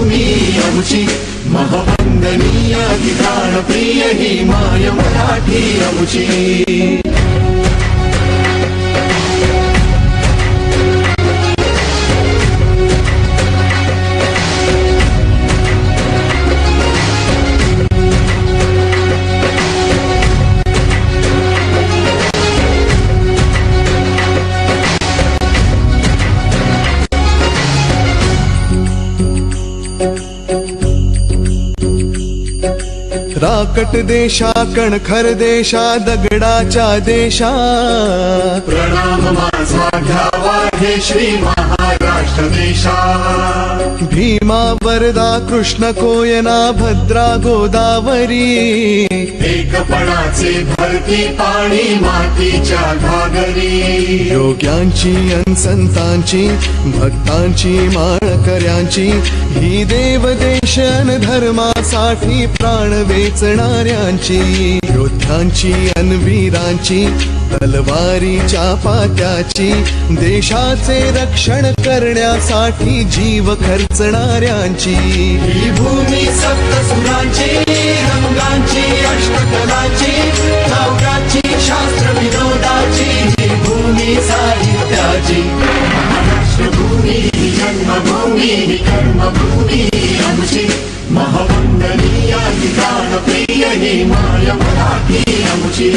जन्मभूमी आमची, महवंदनीय ठिकाण प्रिय ही माय मराठी आमची. राकट देशा कणखर देशा दगडाच्या देशा, प्रणाम माझा घ्यावा हे श्री महाराष्ट्र देशा. भीमा वरदा कृष्ण कोयना भद्रा गोदावरी, एकपणाचे भरती पाणी मातीच्या घागरी. योग्यांची अन संतांची भक्तांची माळकऱ्यांची, ही देवदेश अन धर्मासाठी प्राण वेचणाऱ्यांची. योद्ध्यांची अन वीरांची तलवारीच्या पात्याची, देशाचे रक्षण करण्यासाठी जीव खर्चणाऱ्यांची. ही भूमी सप्तसुरांची, रंगांची अष्टकलांची, काव्याची शास्त्र विनोदाची, ही भूमी साहित्याची. महाराष्ट्र भूमी जन्मभूमी ही कर्मभूमी आमची, महवंदनीय ठिकाण प्रिय ही माय मराठी आमची.